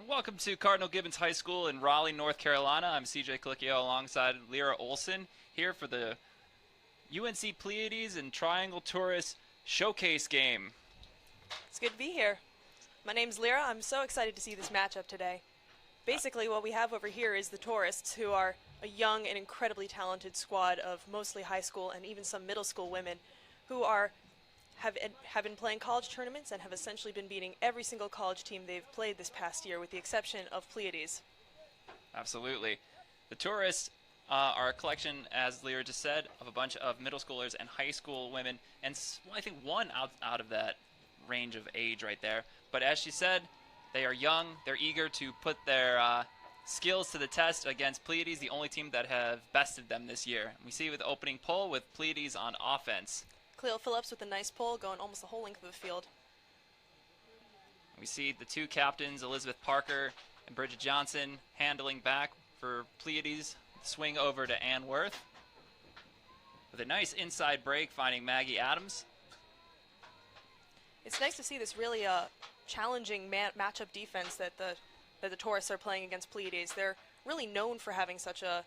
Welcome to Cardinal Gibbons High School in Raleigh, North Carolina. I'm CJ Colicchio alongside Lyra Olson here for the UNC Pleiades and Triangle Tourist Showcase game. It's good to be here. My name's Lyra. I'm so excited to see this matchup today. Basically, what we have over here is the Tourists, who are a young and incredibly talented squad of mostly high school and even some middle school women who have been playing college tournaments and have essentially been beating every single college team they've played this past year, with the exception of Pleiades. Absolutely. The Tourists are a collection, as Lyra just said, of a bunch of middle schoolers and high school women, and I think one out of that range of age right there. But as she said, they are young, they're eager to put their skills to the test against Pleiades, the only team that have bested them this year. We see with the opening poll with Pleiades on offense. Cleo Phillips with a nice pull, going almost the whole length of the field. We see the two captains, Elizabeth Parker and Bridget Johnson, handling back for Pleiades. Swing over to Ann Worth with a nice inside break, finding Maggie Adams. It's nice to see this really challenging matchup defense that the Tourists are playing against Pleiades. They're really known for having such a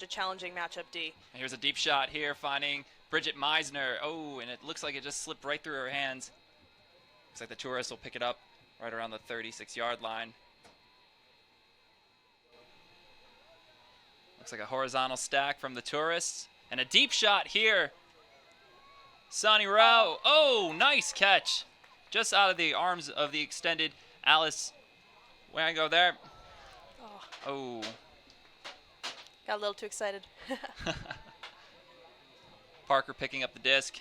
challenging matchup D. And here's a deep shot here, finding Bridget Meisner. Oh, and it looks like it just slipped right through her hands. Looks like the Tourists will pick it up right around the 36-yard line. Looks like a horizontal stack from the Tourists. And a deep shot here. Sonny Rao. Oh, nice catch. Just out of the arms of the extended Alice Wango there. Oh. Got a little too excited. Parker picking up the disc.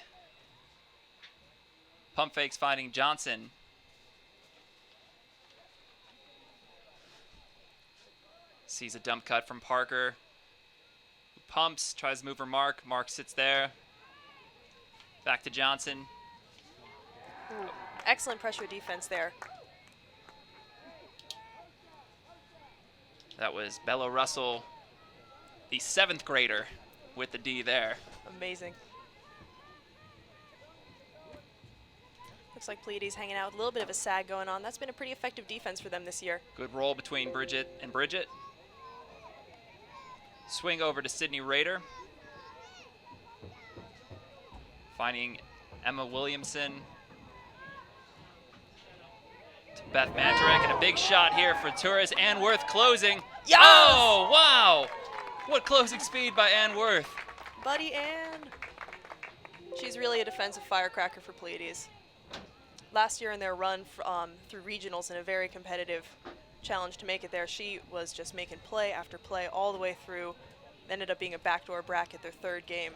Pump fakes finding Johnson. Sees a dump cut from Parker. Pumps, tries to move her mark. Mark sits there. Back to Johnson. Ooh, excellent pressure defense there. That was Bella Russell, the 7th grader, with the D there. Amazing. Looks like Pleiades hanging out with a little bit of a sag going on. That's been a pretty effective defense for them this year. Good roll between Bridget and Bridget. Swing over to Sydney Rader. Finding Emma Williamson. To Beth Mantarek, and a big shot here for Tourists. Ann Worth closing. Yes! Oh, wow! What closing speed by Ann Worth. Buddy Ann. She's really a defensive firecracker for Pleiades. Last year in their run through regionals in a very competitive challenge to make it there, she was just making play after play all the way through. Ended up being a backdoor bracket, their 3rd game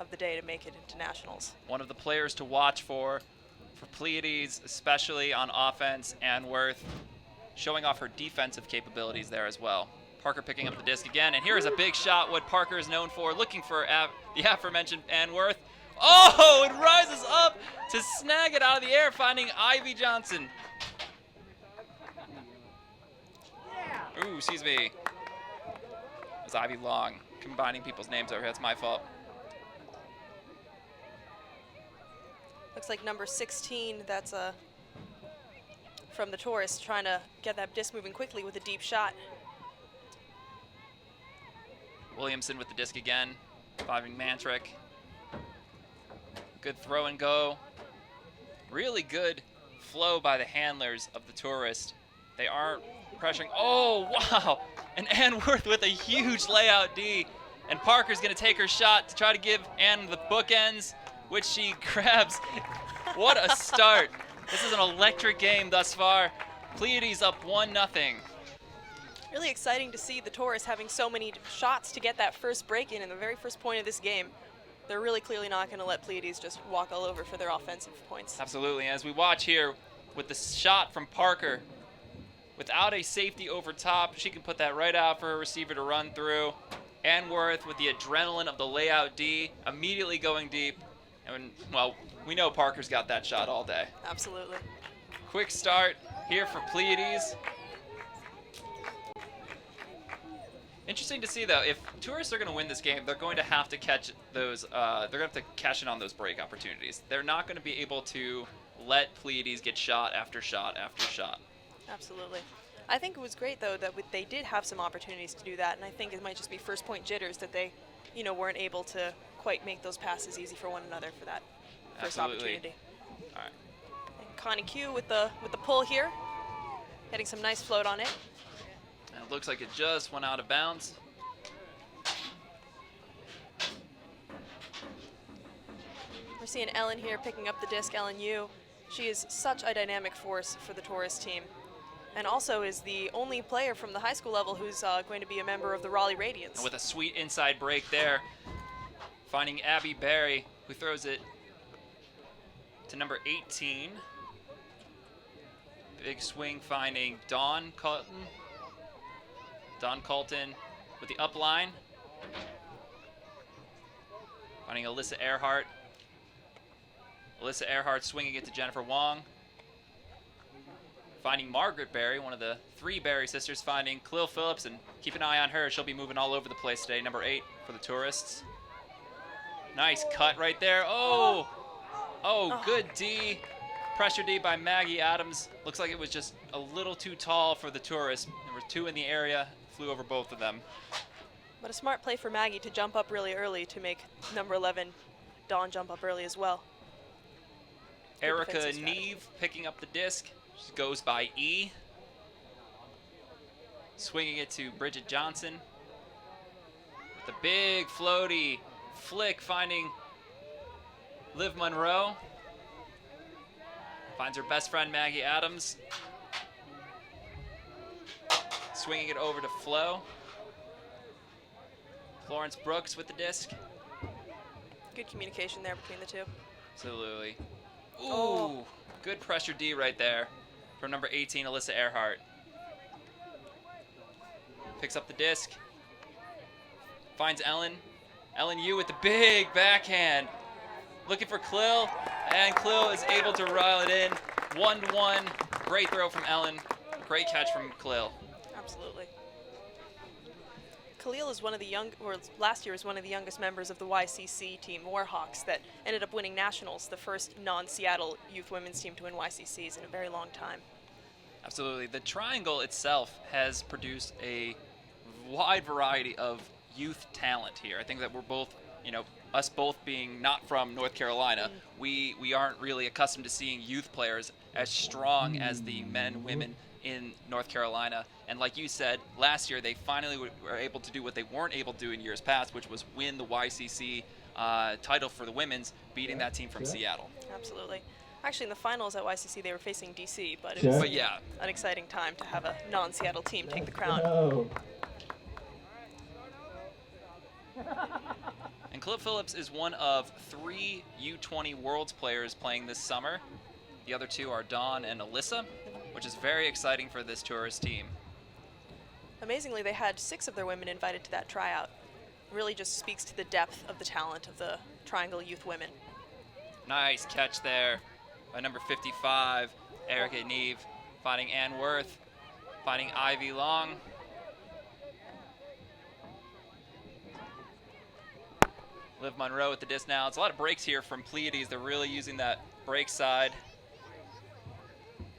of the day to make it into nationals. One of the players to watch for Pleiades, especially on offense, Ann Worth, showing off her defensive capabilities there as well. Parker picking up the disc again, and here is a big shot, what Parker is known for, looking for the aforementioned Ann Worth. Oh, it rises up to snag it out of the air, finding Ivy Johnson. Ooh, excuse me. It was Ivy Long, combining people's names over here. That's my fault. Looks like number 16, that's from the Tourists, trying to get that disc moving quickly with a deep shot. Williamson with the disc again, finding Mantrick. Good throw and go. Really good flow by the handlers of the Tourist. They aren't pressuring. Oh, wow! And Ann Worth with a huge layout D. And Parker's going to take her shot to try to give Ann the bookends, which she grabs. What a start. This is an electric game thus far. Pleiades up 1-0. Really exciting to see the Tourists having so many shots to get that first break in the very first point of this game. They're really clearly not going to let Pleiades just walk all over for their offensive points. Absolutely. As we watch here with the shot from Parker, without a safety over top, she can put that right out for her receiver to run through. Ann Worth with the adrenaline of the layout D, immediately going deep. And, well, we know Parker's got that shot all day. Absolutely. Quick start here for Pleiades. Interesting to see, though, if Tourists are going to win this game, they're going to have to catch those. They're going to have to cash in on those break opportunities. They're not going to be able to let Pleiades get shot after shot after shot. Absolutely. I think it was great, though, that they did have some opportunities to do that, and I think it might just be first point jitters that they, weren't able to quite make those passes easy for one another for that first opportunity. All right. And Connie Q with the pull here, getting some nice float on it. And it looks like it just went out of bounds. We're seeing Ellen here picking up the disc. Ellen Yu, she is such a dynamic force for the tourist team, and also is the only player from the high school level who's going to be a member of the Raleigh Radiants. And with a sweet inside break there, finding Abby Barry, who throws it to number 18. Big swing finding Dawn Colton. Dawn Colton with the up line. Finding Alyssa Earhart. Alyssa Earhart swinging it to Jennifer Wong. Finding Margaret Barry, one of the 3 Barry sisters, finding Khalil Phillips, and keep an eye on her. She'll be moving all over the place today, number 8 for the tourists. Nice cut right there. Oh, good D. Pressure D by Maggie Adams. Looks like it was just a little too tall for the tourists. There were 2 in the area, flew over both of them. But a smart play for Maggie to jump up really early to make number 11, Dawn, jump up early as well. Erica Neve picking up the disc. She goes by E. Swinging it to Bridget Johnson. With a big floaty flick, finding Liv Monroe. Finds her best friend Maggie Adams. Swinging it over to Flo. Florence Brooks with the disc. Good communication there between the 2. Absolutely. Ooh, good pressure D right there from number 18, Alyssa Earhart. Picks up the disc. Finds Ellen. Ellen Yu with the big backhand. Looking for Khalil, and Khalil is able to rile it in. 1-1. Great throw from Ellen. Great catch from Khalil. Absolutely. Khalil is one of the last year was one of the youngest members of the YCC team, Warhawks, that ended up winning nationals, the first non-Seattle youth women's team to win YCCs in a very long time. Absolutely. The Triangle itself has produced a wide variety of youth talent here. I think that we're both, us both being not from North Carolina, we aren't really accustomed to seeing youth players as strong as the men, women in North Carolina. And like you said, last year they finally were able to do what they weren't able to do in years past, which was win the YCC title for the women's, beating that team from Seattle. Absolutely. Actually, in the finals at YCC, they were facing DC, but it was an exciting time to have a non-Seattle team take the crown. And Khalil Phillips is one of 3 U20 Worlds players playing this summer. The other 2 are Dawn and Alyssa, which is very exciting for this tourist team. Amazingly, they had 6 of their women invited to that tryout. Really just speaks to the depth of the talent of the Triangle youth women. Nice catch there by number 55, Erica Neve, finding Ann Worth, finding Ivy Long. Liv Monroe with the disc now. It's a lot of breaks here from Pleiades. They're really using that break side.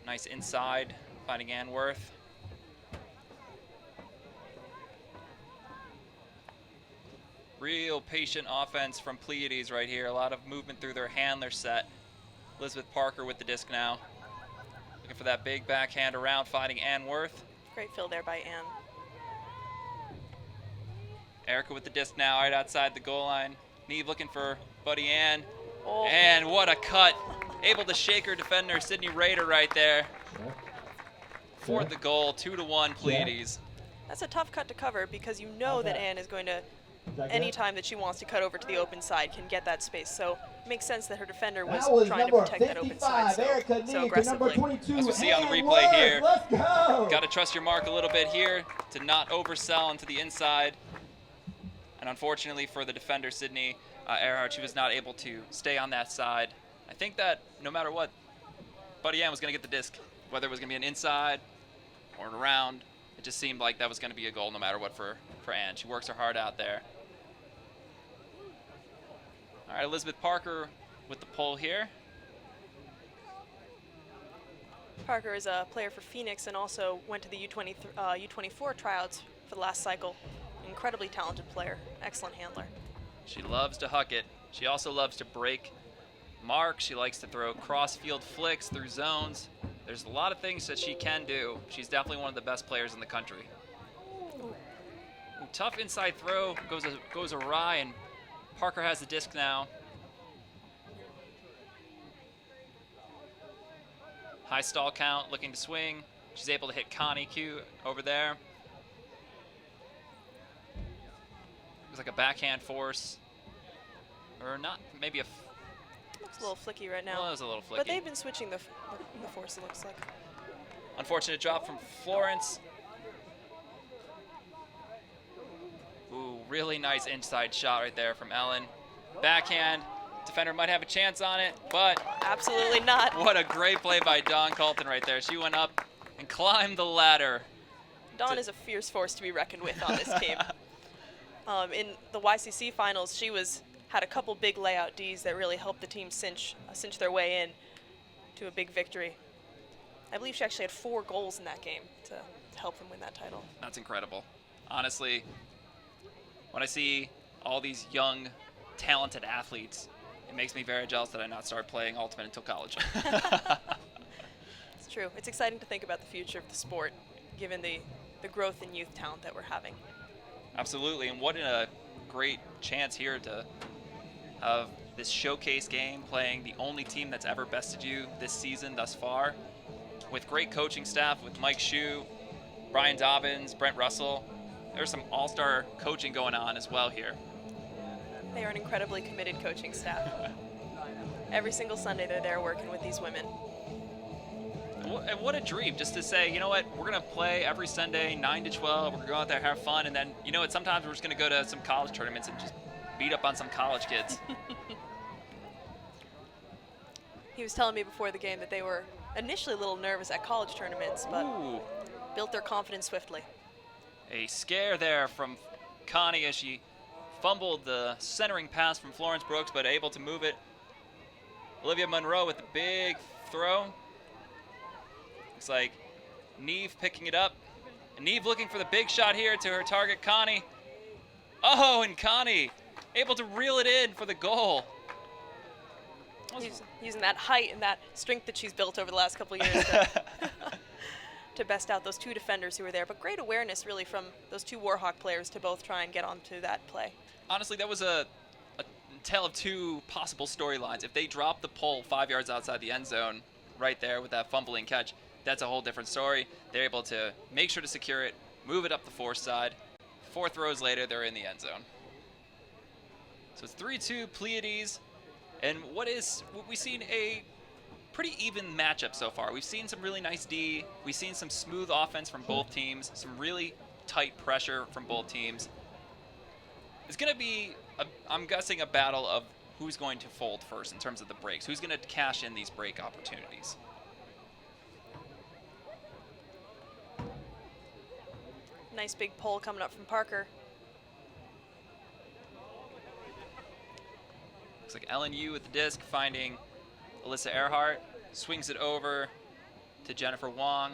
Nice inside, finding Ann Worth. Real patient offense from Pleiades right here. A lot of movement through their handler set. Elizabeth Parker with the disc now. Looking for that big backhand around, finding Ann Worth. Great fill there by Ann. Erica with the disc now, right outside the goal line. Neve looking for Buddy Ann. Oh. And what a cut. Able to shake her defender, Sydney Rader, right there. For the goal, 2-1 Pleiades. That's a tough cut to cover because you know that Ann is going to, anytime that she wants to cut over to the open side, can get that space. So it makes sense that her defender was trying to protect that open side so aggressively. As we see on the replay here, got to trust your mark a little bit here to not oversell into the inside. And unfortunately for the defender, Sydney Earhart, she was not able to stay on that side. I think that no matter what, Buddy Ann was going to get the disc, whether it was going to be an inside or an around. It just seemed like that was going to be a goal no matter what for Ann. She works her heart out there. All right, Elizabeth Parker with the pull here. Parker is a player for Phoenix and also went to the U24 tryouts for the last cycle. Incredibly talented player, excellent handler. She loves to huck it. She also loves to break marks. She likes to throw cross-field flicks through zones. There's a lot of things that she can do. She's definitely one of the best players in the country. Ooh, tough inside throw, goes awry, and Parker has the disc now. High stall count, looking to swing. She's able to hit Connie Q over there. Looks like a backhand force. Or not, maybe a... Looks a little flicky right now. Well, it was a little flicky. But they've been switching the force, it looks like. Unfortunate drop from Florence. Ooh, really nice inside shot right there from Ellen. Backhand. Defender might have a chance on it, but absolutely not. What a great play by Dawn Colton right there. She went up and climbed the ladder. Dawn is a fierce force to be reckoned with on this team. In the YCC finals, she had a couple big layout Ds that really helped the team cinch their way in to a big victory. I believe she actually had 4 goals in that game to help them win that title. That's incredible. Honestly, when I see all these young, talented athletes, it makes me very jealous that I not started playing Ultimate until college. It's true. It's exciting to think about the future of the sport, given the growth in youth talent that we're having. Absolutely, and what a great chance here to have this showcase game playing the only team that's ever bested you this season thus far, with great coaching staff with Mike Shue, Brian Dobbins, Brent Russell. There's some all-star coaching going on as well here. They are an incredibly committed coaching staff. Every single Sunday they're there working with these women. And what a dream, just to say, you know what, we're going to play every Sunday, 9 to 12, we're going to go out there, have fun, and then, you know what, sometimes we're just going to go to some college tournaments and just beat up on some college kids. He was telling me before the game that they were initially a little nervous at college tournaments, but built their confidence swiftly. A scare there from Connie as she fumbled the centering pass from Florence Brooks, but able to move it. Olivia Monroe with the big throw. Looks like Neve picking it up. And Neve looking for the big shot here to her target, Connie. Oh, and Connie able to reel it in for the goal. Using that height and that strength that she's built over the last couple of years to best out those 2 defenders who were there. But great awareness, really, from those 2 Warhawk players to both try and get onto that play. Honestly, that was a tale of 2 possible storylines. If they drop the pole 5 yards outside the end zone right there with that fumbling catch, that's a whole different story. They're able to make sure to secure it, move it up the force side. 4 throws later, they're in the end zone. So it's 3-2 Pleiades. And we've seen a pretty even matchup so far. We've seen some really nice D. We've seen some smooth offense from both teams, some really tight pressure from both teams. It's going to be, I'm guessing, a battle of who's going to fold first in terms of the breaks. Who's going to cash in these break opportunities? Nice big pull coming up from Parker. Looks like LNU with the disc, finding Alyssa Earhart. Swings it over to Jennifer Wong.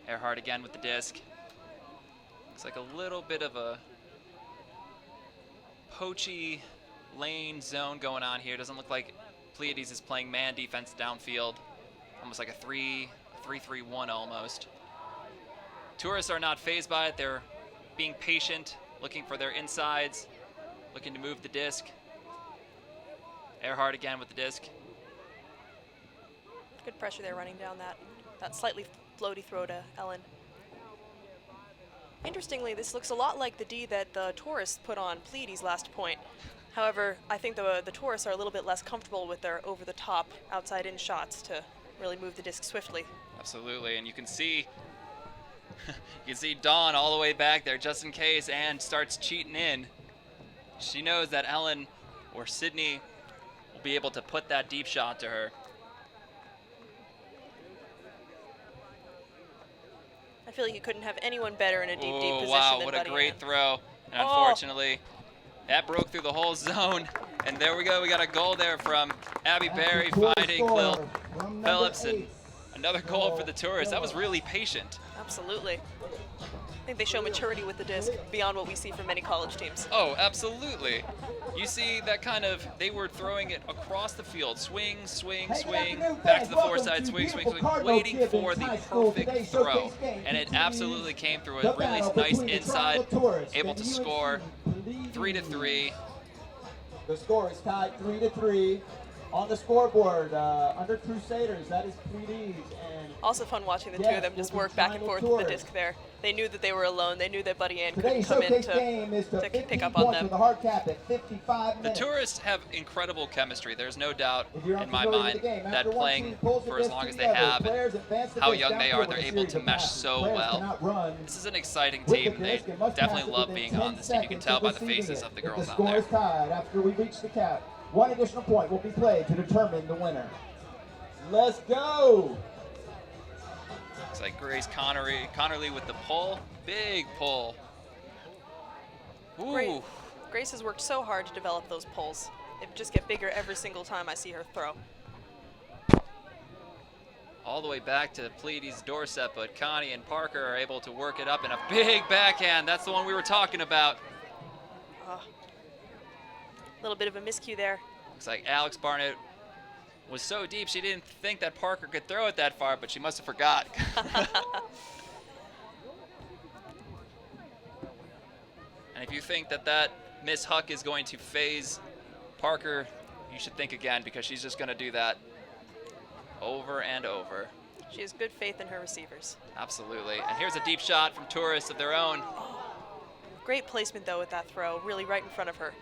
Earhart again with the disc. Looks like a little bit of a poachy lane zone going on here. Doesn't look like Pleiades is playing man defense downfield. Almost like a 3-3-1 almost. Tourists are not fazed by it. They're being patient, looking for their insides, looking to move the disc. Earhart again with the disc. Good pressure there running down that slightly floaty throw to Ellen. Interestingly, this looks a lot like the D that the tourists put on Pleiades last point. However, I think the tourists are a little bit less comfortable with their over-the-top outside-in shots to really move the disc swiftly. Absolutely, and you can see Dawn all the way back there just in case, and starts cheating in. She knows that Ellen or Sydney will be able to put that deep shot to her. I feel like you couldn't have anyone better in a deep position wow, than what Buddy a great Ann. throw. And unfortunately, that broke through the whole zone. And there we go, we got a goal there from Abby Berry finding Quill Phillips. And Another goal for the tourists. That was really patient. Absolutely. I think they show maturity with the disc beyond what we see from many college teams. Oh, absolutely. You see that kind of, they were throwing it across the field. Swing, swing, swing, back to the foreside, swing, swing, swing, waiting for the perfect throw. And it absolutely came through a really nice inside, able to score 3-3. The score is tied 3-3. On the scoreboard, under Crusaders, that is Pleiades. And also fun watching the two of them just work back and forth with the disc there. They knew that they were alone. They knew that Buddy Ann couldn't come in to pick up on them. The hard cap at 55 The minutes. tourists have incredible chemistry. There's no doubt in my mind that playing for as long as they have and how young they are, they're able to mesh so well. This is an exciting team. They definitely love being on this team. You can tell by the faces of the girls out there. The score is tied after we reach the cap. One additional point will be played to determine the winner. Let's go! Looks like Grace Connerly with the pull. Big pull. Ooh. Grace has worked so hard to develop those pulls. They just get bigger every single time I see her throw. All the way back to Pleiades' doorstep, but Connie and Parker are able to work it up in a big backhand. That's the one we were talking about. A little bit of a miscue there. Looks like Alex Barnett was so deep she didn't think that Parker could throw it that far, but she must have forgot. And if you think that that Miss Huck is going to phase Parker, you should think again, because she's just going to do that over and over. She has good faith in her receivers. Absolutely. And here's a deep shot from tourists of their own. Great placement, though, with that throw, really right in front of her.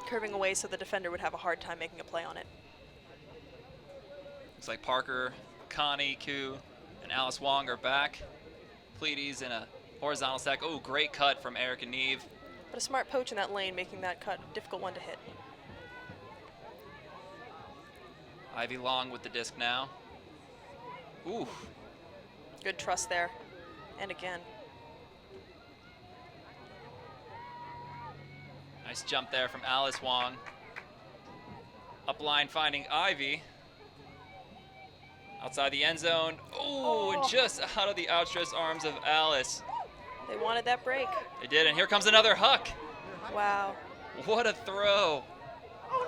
Curving away so the defender would have a hard time making a play on it. Looks like Parker, Connie, Koo, and Alice Wong are back. Pleiades in a horizontal stack. Oh, great cut from Erica Neve. But a smart poach in that lane, making that cut a difficult one to hit. Ivy Long with the disc now. Ooh. Good trust there. And again. Nice jump there from Alice Wong. Upline finding Ivy. Outside the end zone. Ooh, and just out of the outstretched arms of Alice. They wanted that break. They did, and here comes another Huck. Wow. What a throw.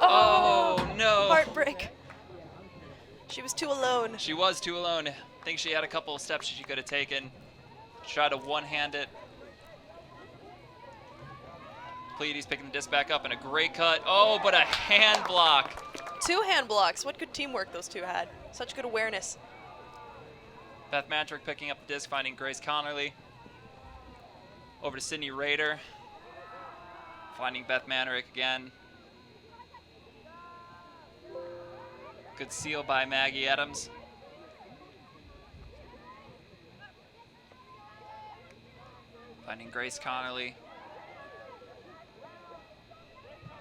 Oh no. Heartbreak. She was too alone. She was too alone. I think she had a couple of steps she could have taken. Try to one-hand it. Pleiades picking the disc back up and a great cut. Oh, but a hand block. 2 hand blocks. What good teamwork those two had. Such good awareness. Beth Mantrick picking up the disc, finding Grace Connerly. Over to Sydney Rader. Finding Beth Mantrick again. Good seal by Maggie Adams. Finding Grace Connerly.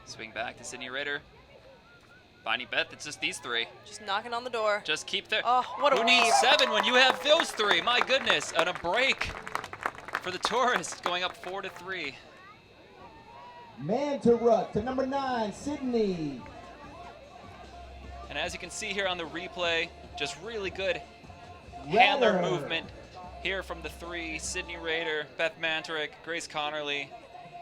Swing back to Sydney Rader. Finding Beth, it's just these three. Just knocking on the door. Just keep their. Oh, what a Who needs 7 when you have those 3? My goodness, and a break for the tourists, going up 4-3. Man to ruck to number 9, Sydney. And as you can see here on the replay, just really good handler movement here from the 3, Sydney Rader, Beth Mantrick, Grace Connerly.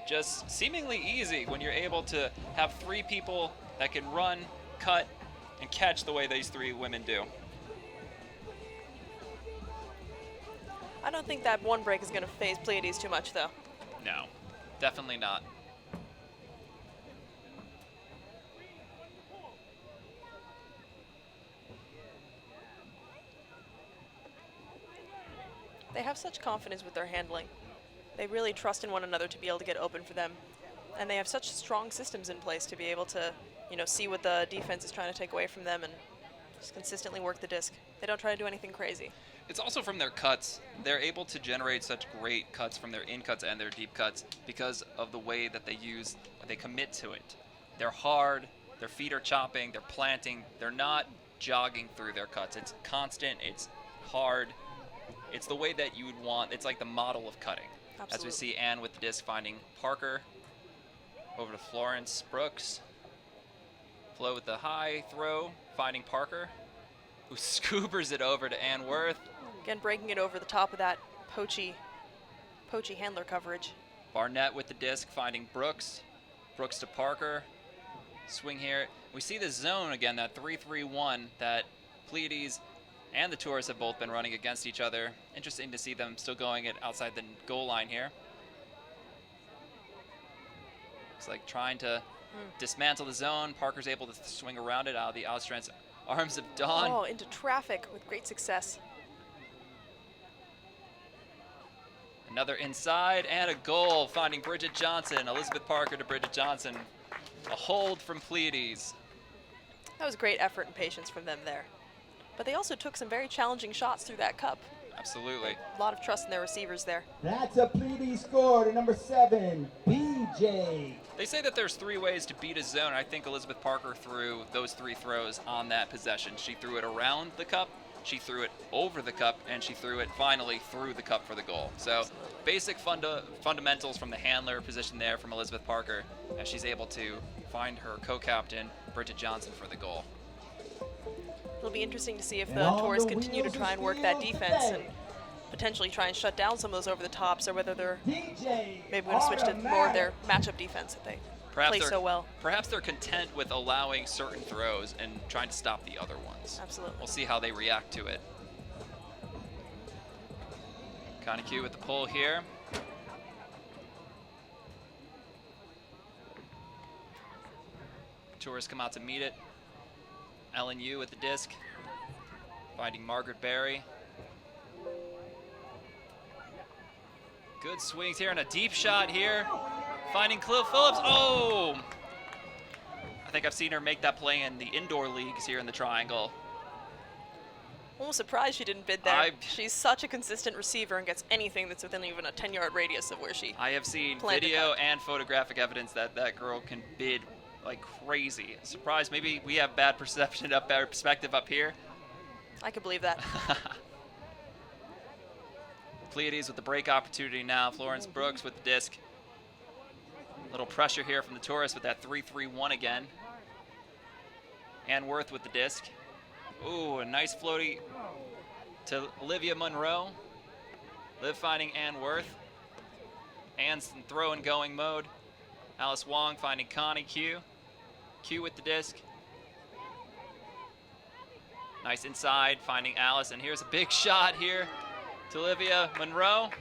Just seemingly easy when you're able to have 3 people that can run, cut, and catch the way these 3 women do. I don't think that one break is going to phase Pleiades too much, though. No, definitely not. They have such confidence with their handling. They really trust in one another to be able to get open for them. And they have such strong systems in place to be able to, see what the defense is trying to take away from them and just consistently work the disc. They don't try to do anything crazy. It's also from their cuts. They're able to generate such great cuts from their in cuts and their deep cuts because of the way that they commit to it. They're hard, their feet are chopping, they're planting, they're not jogging through their cuts. It's constant, it's hard. It's the way that you would want, it's like the model of cutting. Absolutely. As we see Ann with the disc finding Parker. Over to Florence Brooks. Flo with the high throw, finding Parker. who scoobers it over to Ann Worth. Again, breaking it over the top of that poachy handler coverage. Barnett with the disc, finding Brooks. Brooks to Parker. Swing here. We see the zone again, that 3-3-1 that Pleiades and the Tourists have both been running against each other. Interesting to see them still going it outside the goal line here. Looks like trying to dismantle the zone. Parker's able to swing around it out of the outstretched arms of Dawn. Oh, into traffic with great success. Another inside and a goal, finding Bridget Johnson. Elizabeth Parker to Bridget Johnson. A hold from Pleiades. That was great effort and patience from them there. But they also took some very challenging shots through that cup. Absolutely. A lot of trust in their receivers there. That's a Pleiades score to number 7, BJ. They say that there's 3 ways to beat a zone. I think Elizabeth Parker threw those 3 throws on that possession. She threw it around the cup, she threw it over the cup, and she threw it finally through the cup for the goal. So basic fundamentals from the handler position there from Elizabeth Parker, as she's able to find her co-captain, Bridget Johnson, for the goal. It'll be interesting to see if the Tourists continue to try and work that defense and potentially try and shut down some of those over the tops, or whether they're maybe going to switch to more of their matchup defense that they play so well. Perhaps they're content with allowing certain throws and trying to stop the other ones. Absolutely. We'll see how they react to it. Connie with the pull here. Tourists come out to meet it. LNU with the disc, finding Margaret Berry. Good swings here and a deep shot here, finding Khalil Phillips. Oh! I think I've seen her make that play in the indoor leagues here in the Triangle. Almost surprised she didn't bid there. She's such a consistent receiver and gets anything that's within even a 10-yard radius of where she I have seen video and photographic evidence that that girl can bid like crazy. Surprised, maybe we have bad perception up, bad perspective up here. I could believe that. Pleiades with the break opportunity now. Florence Brooks with the disc. Little pressure here from the Tourists with that 3-3-1 again. Ann Worth with the disc. Ooh, a nice floaty to Olivia Monroe. Liv finding Ann Worth. Ann's in throw and going mode. Alice Wong finding Connie Q. Q with the disc. Nice inside, finding Alice, and here's a big shot here to Olivia Monroe.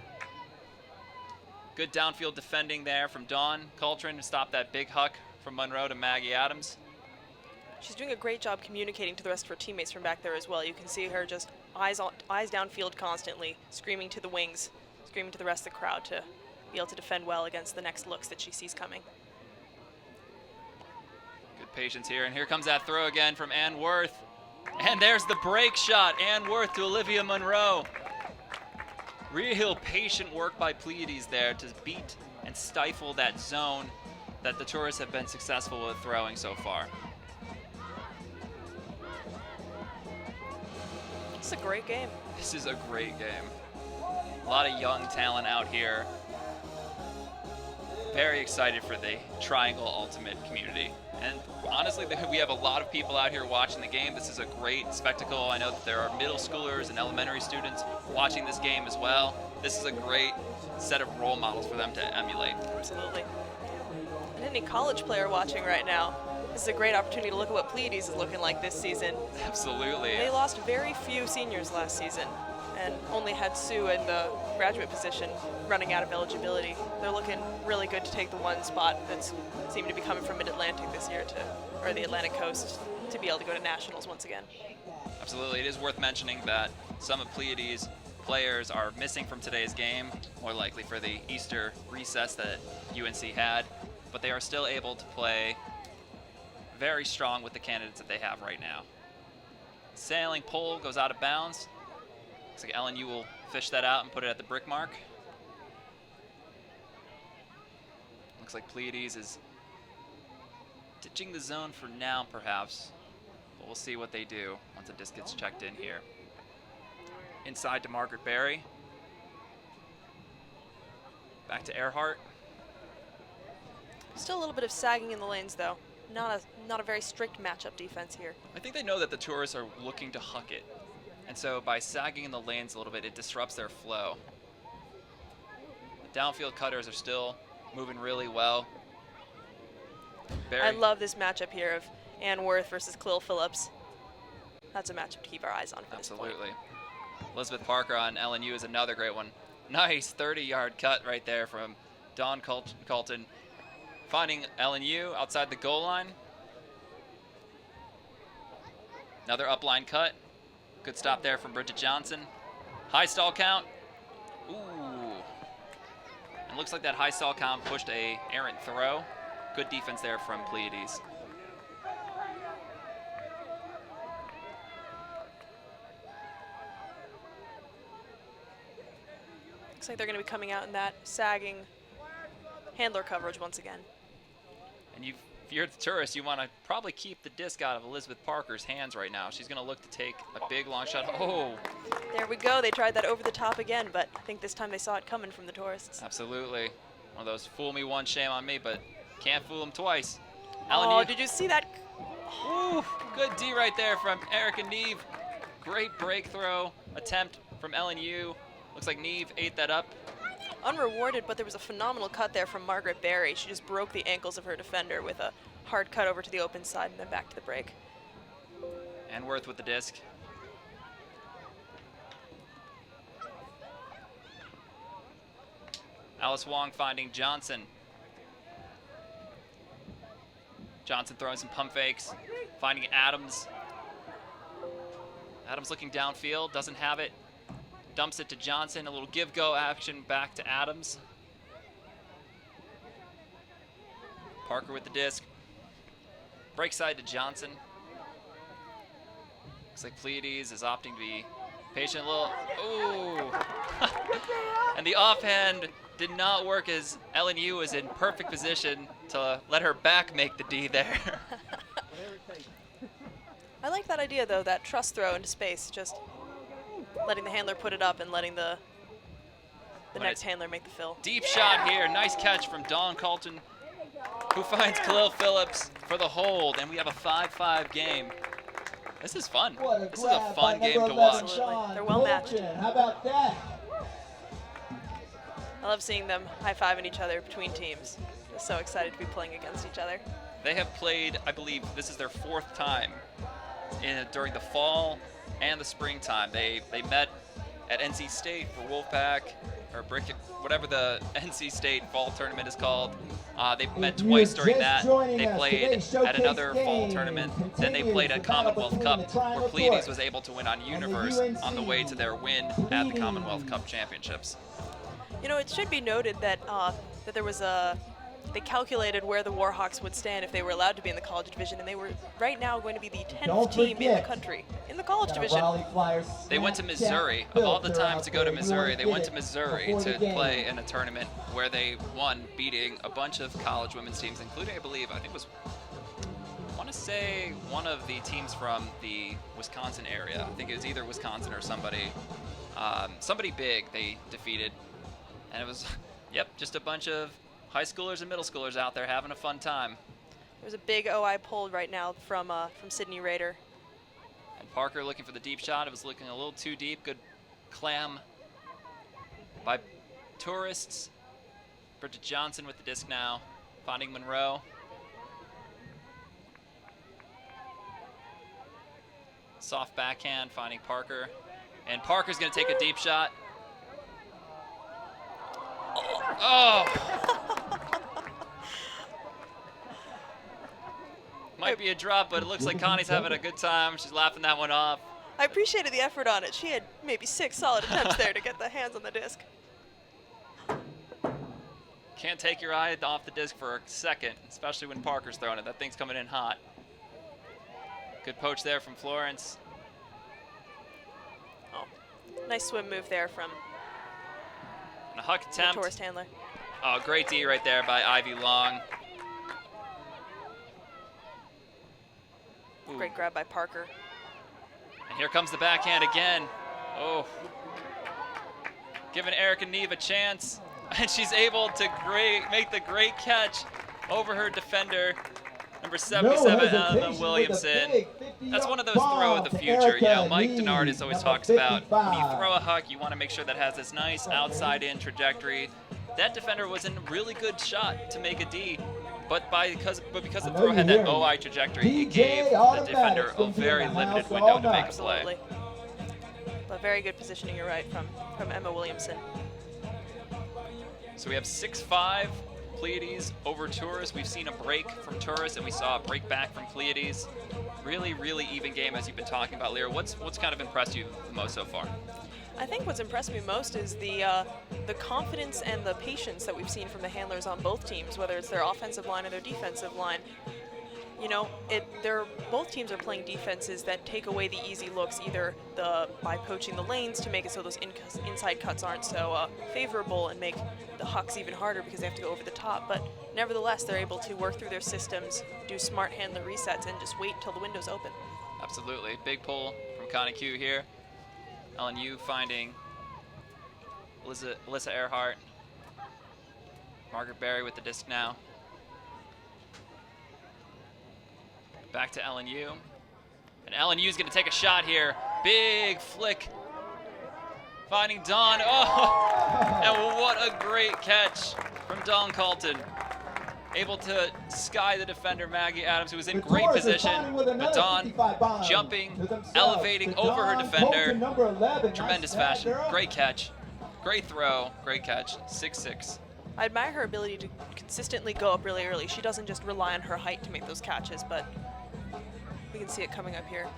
Good downfield defending there from Dawn Coltrane to stop that big huck from Monroe to Maggie Adams. She's doing a great job communicating to the rest of her teammates from back there as well. You can see her just eyes downfield constantly, screaming to the wings, screaming to the rest of the crowd to be able to defend well against the next looks that she sees coming. Good patience here, and here comes that throw again from Ann Worth. And there's the break shot, Ann Worth to Olivia Monroe. Real patient work by Pleiades there to beat and stifle that zone that the Tourists have been successful with throwing so far. It's a great game. This is a great game. A lot of young talent out here. Very excited for the Triangle Ultimate community. And honestly, we have a lot of people out here watching the game. This is a great spectacle. I know that there are middle schoolers and elementary students watching this game as well. This is a great set of role models for them to emulate. Absolutely. And any college player watching right now, this is a great opportunity to look at what Pleiades is looking like this season. Absolutely. They lost very few seniors last season and only had Sue in the graduate position running out of eligibility. They're looking really good to take the one spot that's seemed to be coming from Mid-Atlantic this year or the Atlantic Coast, to be able to go to nationals once again. Absolutely. It is worth mentioning that some of Pleiades' players are missing from today's game, more likely for the Easter recess that UNC had, but they are still able to play very strong with the candidates that they have right now. Sailing pole goes out of bounds. Looks like LNU will fish that out and put it at the brick mark. Looks like Pleiades is ditching the zone for now, perhaps, but we'll see what they do once the disc gets checked in here. Inside to Margaret Berry. Back to Earhart. Still a little bit of sagging in the lanes, though. not a very strict matchup defense here. I think they know that the tourists are looking to huck it. And so by sagging in the lanes a little bit, it disrupts their flow. The downfield cutters are still moving really well. I love this matchup here of Ann Worth versus Khalil Phillips. That's a matchup to keep our eyes on for this point. Absolutely. Elizabeth Parker on LNU is another great one. Nice 30-yard cut right there from Dawn Colton. Finding LNU outside the goal line. Another upline cut. Good stop there from Bridget Johnson. High stall count. Ooh. And looks like that high stall count pushed a errant throw. Good defense there from Pleiades. Looks like they're going to be coming out in that sagging handler coverage once again. And if you're the tourist, you want to probably keep the disc out of Elizabeth Parker's hands right now. She's going to look to take a big long shot. Oh! There we go. They tried that over the top again, but I think this time they saw it coming from the tourists. Absolutely. One of those fool me once, shame on me, but can't fool them twice. Oh, did you see that? Ooh, good D right there from Erica Neve. Great break throw attempt from LNU. Looks like Neve ate that up. Unrewarded, but there was a phenomenal cut there from Margaret Berry. She just broke the ankles of her defender with a hard cut over to the open side and then back to the break. And Worth with the disc. Alice Wong finding Johnson. Johnson throwing some pump fakes, finding Adams. Adams looking downfield, doesn't have it. Dumps it to Johnson, a little give-go action back to Adams. Parker with the disc. Break side to Johnson. Looks like Pleiades is opting to be patient a little. Ooh! And the offhand did not work as LNU was in perfect position to let her back make the D there. I like that idea, though, that trust throw into space, just letting the handler put it up and letting the next handler make the fill. Deep shot here. Nice catch from Dawn Colton, who finds Khalil Phillips for the hold, and we have a 5-5 game. This is fun. This is a fun game to watch. Absolutely. They're well matched. How about that? I love seeing them high-fiving each other between teams. I'm so excited to be playing against each other. They have played, I believe, this is their 4th time during the fall and the springtime. They met at NC State for Wolfpack, or whatever the NC State fall tournament is called. They met twice during that. They played at another fall tournament. Then they played at Commonwealth Cup, where Pleiades was able to win on Universe on the way to their win at the Commonwealth Cup Championships. You know, it should be noted that that there was they calculated where the Warhawks would stand if they were allowed to be in the college division, and they were right now going to be the 10th team in the country in the college division. They went to Missouri. Of all the times to go to Missouri, they went to Missouri to play in a tournament where they won, beating a bunch of college women's teams, including, I want to say one of the teams from the Wisconsin area. I think it was either Wisconsin or somebody big they defeated. And it was, just a bunch of high schoolers and middle schoolers out there having a fun time. There's a big OI pulled right now from Sydney Rader. And Parker looking for the deep shot. It was looking a little too deep. Good clam by tourists. Bridget Johnson with the disc now, finding Monroe. Soft backhand, finding Parker. And Parker's going to take a deep shot. Oh! Might be a drop, but it looks like Connie's having a good time. She's laughing that one off. I appreciated the effort on it. She had maybe 6 solid attempts there to get the hands on the disc. Can't take your eye off the disc for a second, especially when Parker's throwing it. That thing's coming in hot. Good poach there from Florence. Oh, nice swim move there from And a huck attempt. the tourist handler. Oh, great D right there by Ivy Long. Ooh. Great grab by Parker. And here comes the backhand again. Oh. Giving Erica Neve a chance. And she's able to make the great catch over her defender. Number 77, Emma hesitation with a Williamson. big That's one of those bomb throw of the to future. You know, Erica Mike Lee, Denardis always number talks about when you 55. throw a huck, you want to make sure that it has this nice outside-in trajectory. That defender was in a really good shot to make a D, but because the throw had that OI trajectory, it gave the defender a very limited window to make a play. Absolutely. But very good positioning, you're right, from Emma Williamson. So we have 6-5 Pleiades over Tourist. We've seen a break from Tourist, and we saw a break back from Pleiades. Really, really even game, as you've been talking about, Lyra. What's kind of impressed you the most so far? I think what's impressed me most is the confidence and the patience that we've seen from the handlers on both teams, whether it's their offensive line or their defensive line. You know, both teams are playing defenses that take away the easy looks, either by poaching the lanes to make it so those inside cuts aren't so favorable and make the hucks even harder because they have to go over the top. But nevertheless, they're able to work through their systems, do smart handler resets, and just wait until the window's open. Absolutely. Big pull from Connie Q here. LNU finding Alyssa Earhart. Margaret Berry with the disc now. Back to LNU. And LNU's going to take a shot here. Big flick. Finding Dawn. Oh! And what a great catch from Dawn Colton. Able to sky the defender, Maggie Adams, who was in great position. But Dawn jumping, elevating over her defender. Tremendous fashion. Great catch. Great throw. Great catch. 6-6. I admire her ability to consistently go up really early. She doesn't just rely on her height to make those catches, but we can see it coming up here.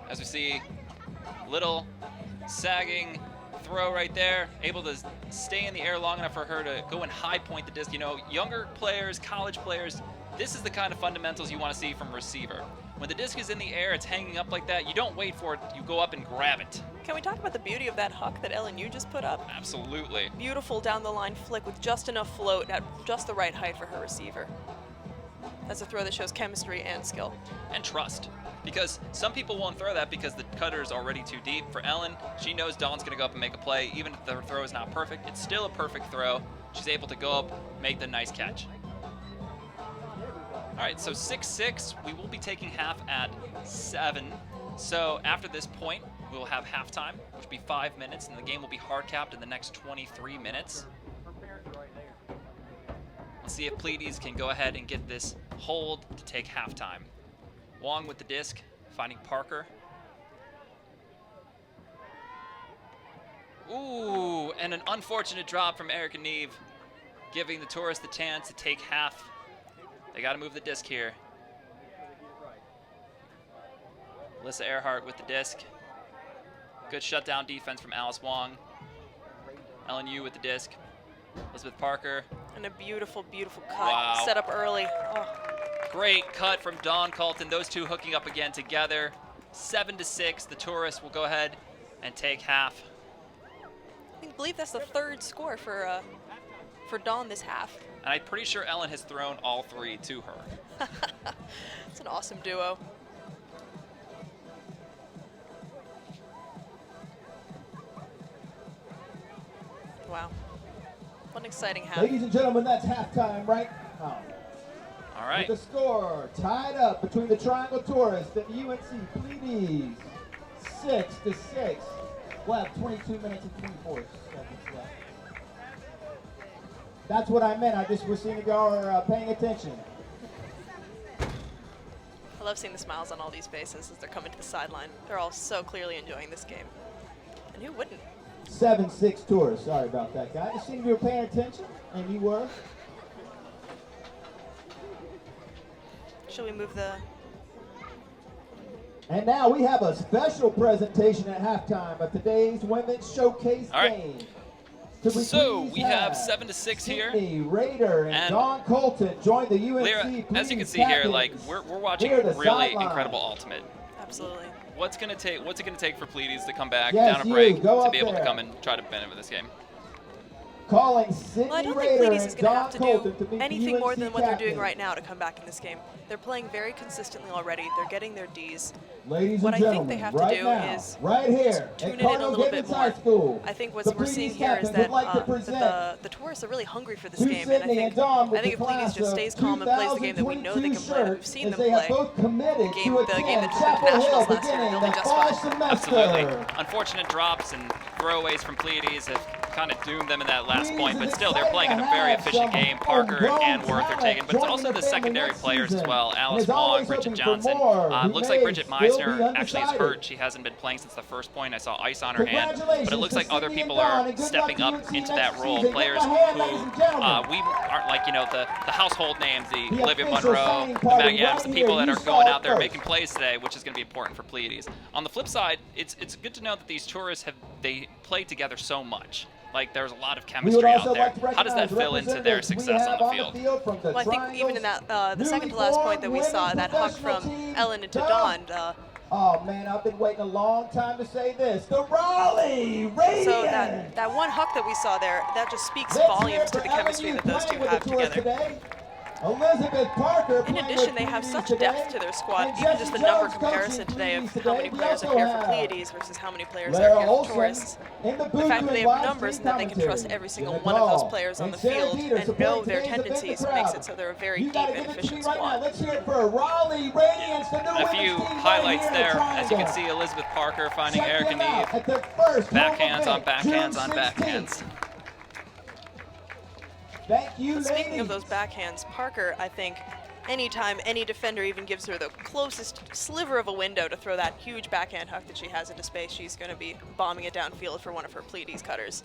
As we see, little sagging throw right there, able to stay in the air long enough for her to go and high point the disc. You know, younger players, college players, this is the kind of fundamentals you want to see from a receiver. When the disc is in the air, it's hanging up like that, you don't wait for it, you go up and grab it. Can we talk about the beauty of that huck that LNU just put up? Absolutely. Beautiful down the line flick with just enough float at just the right height for her receiver. That's a throw that shows chemistry and skill. And trust. Because some people won't throw that because the cutter is already too deep. For Ellen, she knows Dawn's going to go up and make a play. Even if the throw is not perfect, it's still a perfect throw. She's able to go up, make the nice catch. All right, so 6-6. We will be taking half at 7. So after this point, we will have halftime, which will be 5 minutes, and the game will be hard capped in the next 23 minutes. Let's see if Pleiades can go ahead and get this hold to take halftime. Wong with the disc, finding Parker. Ooh, and an unfortunate drop from Erica Neve, giving the Tourists the chance to take half. They got to move the disc here. Alyssa Earhart with the disc. Good shutdown defense from Alice Wong. LNU with the disc. Elizabeth Parker. And a beautiful, beautiful cut. Wow. Set up early. Oh. Great cut from Dawn Colton. Those two hooking up again together. 7-6. The Tourists will go ahead and take half. I believe that's the third score for Dawn this half. And I'm pretty sure Ellen has thrown all 3 to her. It's an awesome duo. Wow. What an exciting half. Ladies and gentlemen, that's halftime right now. All right. With the score tied up between the Triangle Tourists and UNC Pleiades, 6-6. We'll have 22 minutes and 24 seconds left. That's what I meant. I just was seeing if y'all are paying attention. I love seeing the smiles on all these faces as they're coming to the sideline. They're all so clearly enjoying this game. And who wouldn't? 7-6 Tourists. Sorry about that, guys. Just seeing if you were paying attention, and you were. Should we move the... And now we have a special presentation at halftime of today's Women's Showcase game. So we have 7-6 here. Sydney Rader and Dawn Colton join the UNC Lyra, as you can see here, like we're watching a really incredible ultimate. Absolutely. What's it gonna take for Pleiades to come back down a break to be able to come and try to benefit this game? Calling Sydney Well, I don't think Rader Pleiades and is going to Dawn have to Colton do to meet anything the more UNC than what they're doing captain. right now to come back in this game. They're playing very consistently already. They're getting their Ds. Ladies What and I gentlemen, think they have right to do now, is right here, tune at it in a Cardinal little bit Gibbons more. High School, I think what the we're seeing Pleiades here is captains that, would like to present the tourists are really hungry for this to game, and Sydney and Dawn with I think the if Pleiades class just of stays calm and plays the game that we know they can play, that we've shirts, seen as them they have play, both committed the to game attend that took them to Chapel Hill nationals last year, beginning they'll be the just fall fine. semester. Absolutely. Unfortunate drops and throwaways from Pleiades have kind of doomed them in that last point, but still they're playing in a very efficient game. Parker and Anworth are taken, but it's also the secondary players as well. Alice Wong, Bridget Johnson. Looks like Bridget Meisner actually is hurt. She hasn't been playing since the first point. I saw ice on her hand, but it looks like other people are stepping up into that role. Players who we aren't like, you know, the household names, the Olivia Monroe, the Maggie Adams, the people that are going out there making plays today, which is going to be important for Pleiades. On the flip side, it's good to know that these tourists they play together so much. Like, there's a lot of chemistry out there. How does that fill into their success on the field? Well, I think even in that the second to last point that we saw, that huck from Ellen into Dawn. Oh man, I've been waiting a long time to say this. The Raleigh Radiant. So that one huck that we saw there, that just speaks volumes to the chemistry that those two have together. Elizabeth Parker. In addition, they have such depth to their squad. Even just the number comparison today of how many players are here for Pleiades versus how many players are here for tourists. The fact that they have numbers and that they can trust every single one of those players on the field and know their tendencies makes it so they're a very deep and efficient squad. Let's hear it for Raleigh Radiance, the new a few highlights there. As you can see, Elizabeth Parker finding Erica Neve. Backhands on backhands on backhands. Thank you, Speaking of those backhands, Parker, I think, anytime any defender even gives her the closest sliver of a window to throw that huge backhand huck that she has into space, she's going to be bombing it downfield for one of her Pleiades cutters.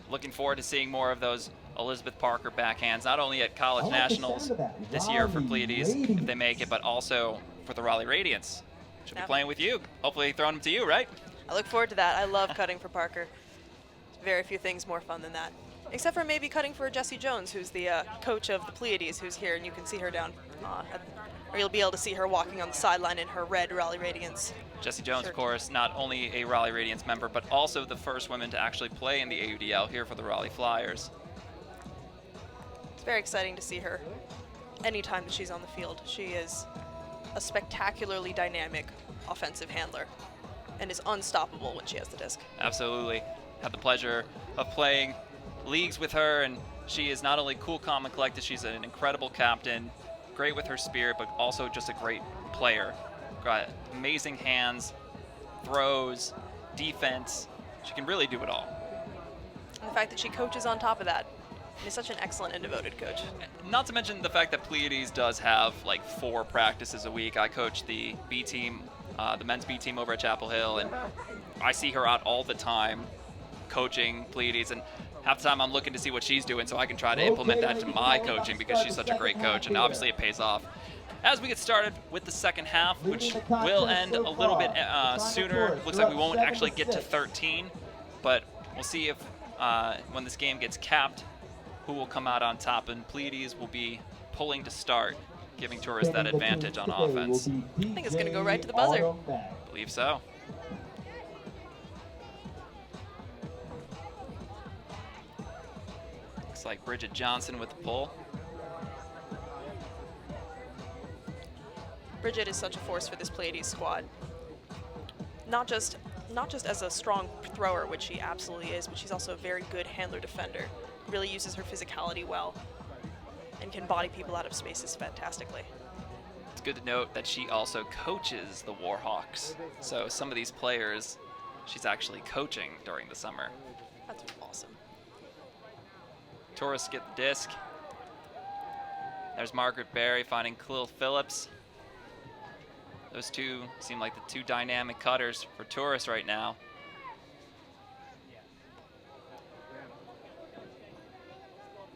Looking forward to seeing more of those Elizabeth Parker backhands, not only at College Nationals this year for Pleiades, if they make it, but also for the Raleigh Radiants. She'll be playing with you. Hopefully throwing them to you, right? I look forward to that. I love cutting for Parker. Very few things more fun than that. Except for maybe cutting for Jessie Jones, who's the coach of the Pleiades, who's here, and you can see her down, or you'll be able to see her walking on the sideline in her red Raleigh Radiance. Jessie Jones, of course, not only a Raleigh Radiance member, but also the first woman to actually play in the AUDL here for the Raleigh Flyers. It's very exciting to see her anytime that she's on the field. She is a spectacularly dynamic offensive handler and is unstoppable when she has the disc. Absolutely. Had the pleasure of playing leagues with her, and she is not only cool, calm, and collected, she's an incredible captain, great with her spirit, but also just a great player. Got amazing hands, throws, defense. She can really do it all. And the fact that she coaches on top of that, and is such an excellent and devoted coach. Not to mention the fact that Pleiades does have like 4 practices a week. I coach the B team, the men's B team over at Chapel Hill, and I see her out all the time coaching Pleiades, and half the time I'm looking to see what she's doing so I can try to implement that to my coaching because she's such a great coach, and obviously it pays off. As we get started with the second half, which will end a little bit sooner, looks like we won't actually get to 13, but we'll see if when this game gets capped, who will come out on top, and Pleiades will be pulling to start, giving tourists that advantage on offense. I think it's going to go right to the buzzer. Believe so. Looks like Bridget Johnson with the pull. Bridget is such a force for this Pleiades squad. Not just as a strong thrower, which she absolutely is, but she's also a very good handler defender. Really uses her physicality well and can body people out of spaces fantastically. It's good to note that she also coaches the Warhawks. So some of these players she's actually coaching during the summer. That's awesome. Tourists get the disc. There's Margaret Berry finding Khalil Phillips. Those two seem like the 2 dynamic cutters for tourists right now.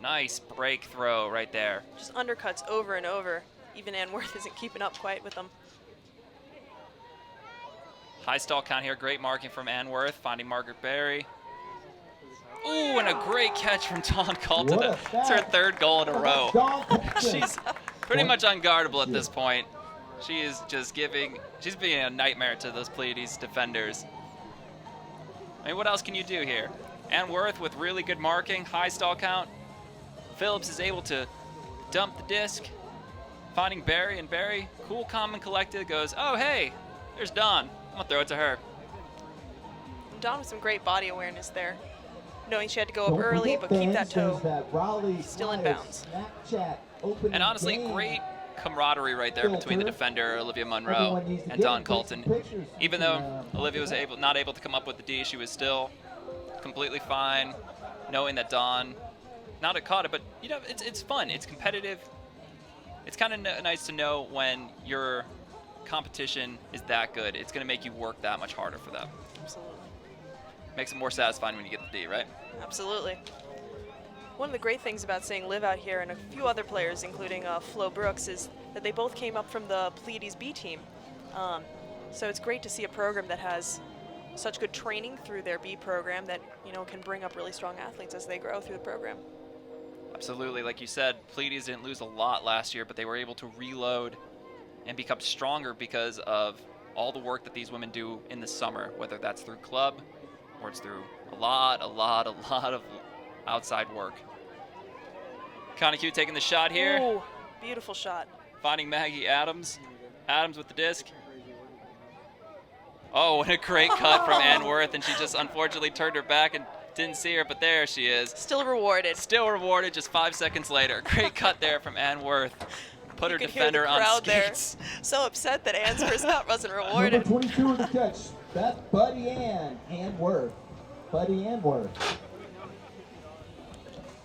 Nice break throw right there. Just undercuts over and over. Even Anworth isn't keeping up quite with them. High stall count here. Great marking from Anworth, finding Margaret Berry. Ooh, and a great catch from Dawn Colton. It's her 3rd goal in a row. She's pretty much unguardable at this point. She is just she's being a nightmare to those Pleiades defenders. I mean, what else can you do here? Ann Worth with really good marking, high stall count. Phillips is able to dump the disc, finding Barry, and Barry, cool, calm, and collected, goes, oh, hey, there's Dawn. I'm going to throw it to her. Dawn with some great body awareness there, knowing she had to go up early, but keep that toe still in bounds. And honestly, great camaraderie right there between the defender, Olivia Monroe, and Dawn Colton. Even though Olivia was not able to come up with the D, she was still completely fine, knowing that Dawn not had caught it, but you know, it's fun, it's competitive. It's kind of nice to know when your competition is that good. It's going to make you work that much harder for them. Absolutely. Makes it more satisfying when you get the D, right? Absolutely. One of the great things about seeing Liv out here and a few other players, including Flo Brooks, is that they both came up from the Pleiades B team. So it's great to see a program that has such good training through their B program that, you know, can bring up really strong athletes as they grow through the program. Absolutely. Like you said, Pleiades didn't lose a lot last year, but they were able to reload and become stronger because of all the work that these women do in the summer, whether that's through club or it's through a lot of outside work. Conakue taking the shot here. Ooh, beautiful shot. Finding Maggie Adams. Adams with the disc. Oh, what a great cut from Ann Worth, and she just unfortunately turned her back and didn't see her, but there she is. Still rewarded. Still rewarded just 5 seconds later. Great cut there from Ann Worth. Put her defender on skates. There. So upset that Ann's first cut wasn't rewarded. Number 22 in the catch. That's Buddy Ann Worth. Buddy Ann Worth.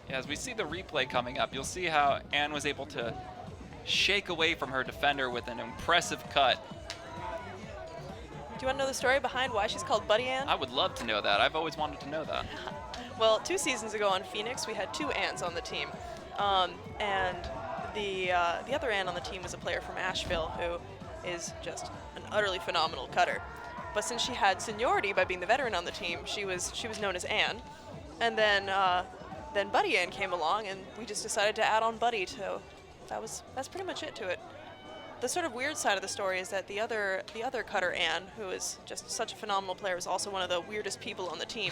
Yeah, as we see the replay coming up, you'll see how Ann was able to shake away from her defender with an impressive cut. Do you want to know the story behind why she's called Buddy Ann? I would love to know that. I've always wanted to know that. Well, 2 seasons ago on Phoenix, we had 2 Anns on the team. And the other Ann on the team was a player from Asheville who is just an utterly phenomenal cutter. But since she had seniority by being the veteran on the team, she was known as Ann. And then Buddy Ann came along, and we just decided to add on Buddy. So that's pretty much it to it. The sort of weird side of the story is that the other cutter, Ann, who is just such a phenomenal player, is also one of the weirdest people on the team.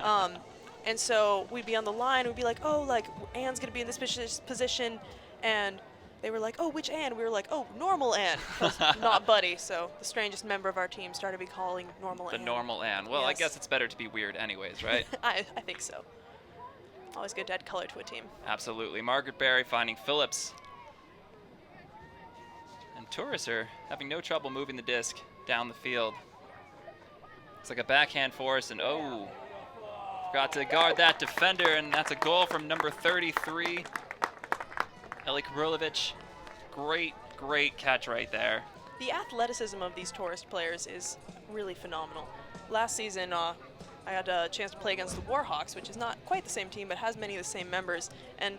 And so we'd be on the line, we'd be like, oh, like, Ann's going to be in this position, and they were like, oh, which Ann? We were like, oh, normal Ann, not Buddy. So the strangest member of our team started to be calling normal Ann. The normal Ann. Well, yes. I guess it's better to be weird anyways, right? I think so. Always good to add color to a team. Absolutely. Margaret Berry finding Phillips. And tourists are having no trouble moving the disc down the field. It's like a backhand force, and oh, forgot to guard that defender, and that's a goal from number 33, Eli Kabrilovic. Great catch right there. The athleticism of these tourist players is really phenomenal. Last season, I had a chance to play against the Warhawks, which is not quite the same team, but has many of the same members. And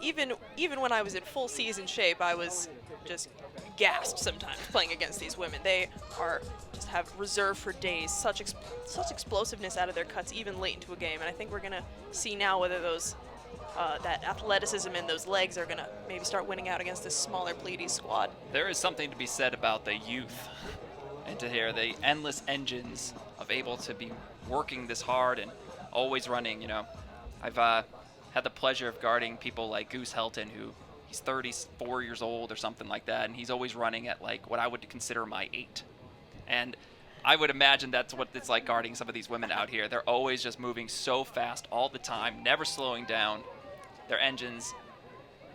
even when I was in full season shape, I was just gassed sometimes playing against these women. They just have reserve for days, such explosiveness out of their cuts, even late into a game. And I think we're gonna see now whether those that athleticism and those legs are gonna maybe start winning out against this smaller Pleiades squad. There is something to be said about the youth, and to hear the endless engines of able to be working this hard and always running. You know, I've had the pleasure of guarding people like Goose Helton, who he's 34 years old or something like that, and he's always running at like what I would consider my 8. And I would imagine that's what it's like guarding some of these women out here. They're always just moving so fast all the time, never slowing down. Their engines,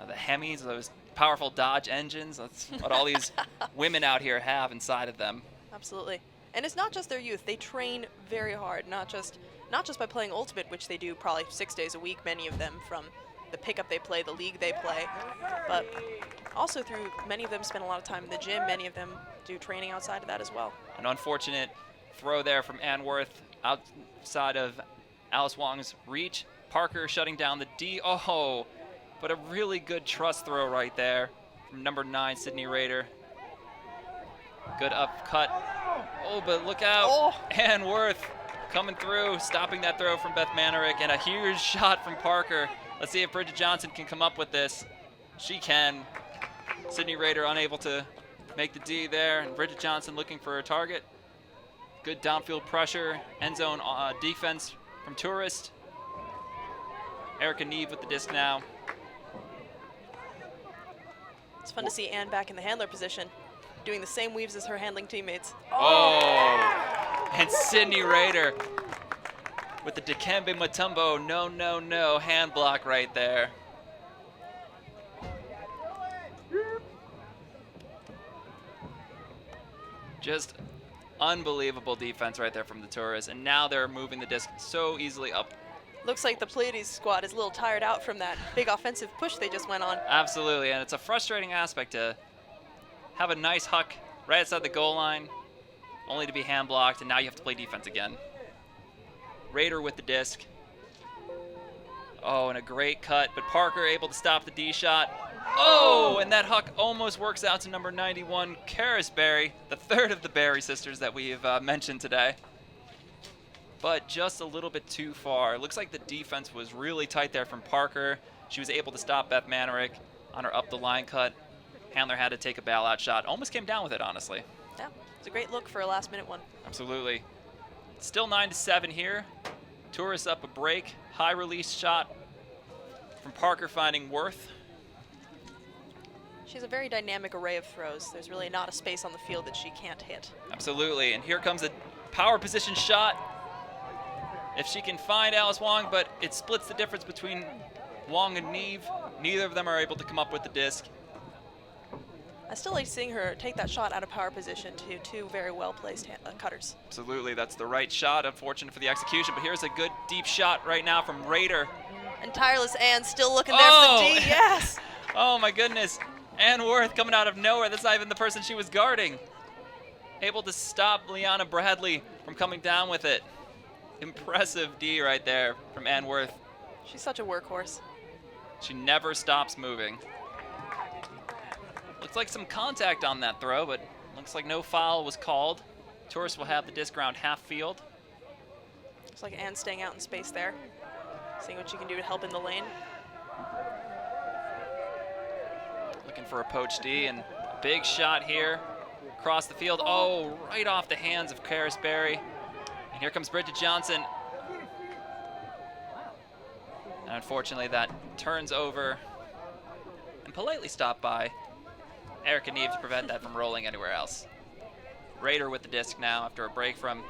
the Hemis, those powerful Dodge engines, that's what all these women out here have inside of them. Absolutely. And it's not just their youth. They train very hard, not just by playing Ultimate, which they do probably 6 days a week, many of them, from the pickup they play, the league they play, but also through many of them spend a lot of time in the gym. Many of them do training outside of that as well. An unfortunate throw there from Ann Worth outside of Alice Wong's reach. Parker shutting down the D. Oh, but a really good trust throw right there from number 9, Sydney Rader. Good up cut. Oh, but look out. Oh. Ann Worth coming through, stopping that throw from Beth Manerick, and a huge shot from Parker. Let's see if Bridget Johnson can come up with this. She can. Sydney Rader unable to make the D there, and Bridget Johnson looking for a target. Good downfield pressure, end zone defense from Tourist. Erica Neve with the disc now. It's fun to see Ann back in the handler position, doing the same weaves as her handling teammates. Oh! And Sydney Rader with the Dikembe Mutombo no hand block right there. Just unbelievable defense right there from the Tourists, and now they're moving the disc so easily up. Looks like the Pleiades squad is a little tired out from that big offensive push they just went on. Absolutely, and it's a frustrating aspect to have a nice huck right outside the goal line, only to be hand blocked, and now you have to play defense again. Rader with the disc. Oh, and a great cut, but Parker able to stop the D shot. Oh, and that huck almost works out to number 91, Karis Berry, the third of the Berry sisters that we've mentioned today. But just a little bit too far. Looks like the defense was really tight there from Parker. She was able to stop Beth Manerick on her up the line cut. Handler had to take a bailout shot. Almost came down with it, honestly. Yeah, it's a great look for a last minute one. Absolutely. Still 9-7 here. Tourists up a break. High release shot from Parker finding Worth. She's a very dynamic array of throws. There's really not a space on the field that she can't hit. Absolutely, and here comes a power position shot. If she can find Alice Wong, but it splits the difference between Wong and Neve. Neither of them are able to come up with the disc. I still like seeing her take that shot out of power position to two very well-placed cutters. Absolutely, that's the right shot. Unfortunate for the execution, but here's a good deep shot right now from Rader. And tireless Ann still looking there for the D, yes! Oh my goodness. Ann Worth coming out of nowhere. That's not even the person she was guarding. Able to stop Liana Bradley from coming down with it. Impressive D right there from Ann Worth. She's such a workhorse. She never stops moving. Looks like some contact on that throw, but looks like no foul was called. Tourists will have the disc around half field. Looks like Ann staying out in space there, seeing what she can do to help in the lane. Looking for a poach D, and big shot here across the field. Oh, right off the hands of Karis Berry. And here comes Bridget Johnson. And unfortunately, that turns over and politely stopped by Erica Neve to prevent that from rolling anywhere else. Rader with the disc now after a break from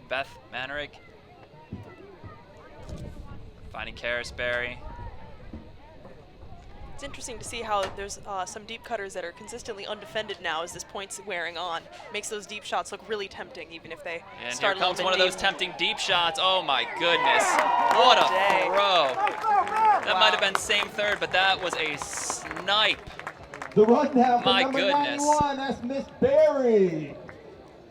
Beth Manerick. Finding Karis Berry. It's interesting to see how there's some deep cutters that are consistently undefended now as this point's wearing on. Makes those deep shots look really tempting, even if they and start here comes one of those tempting deep shots. Oh my goodness. What What a day. throw. That might have been same third, but that was a snipe. The rundown for My number goodness. 91, that's Miss Berry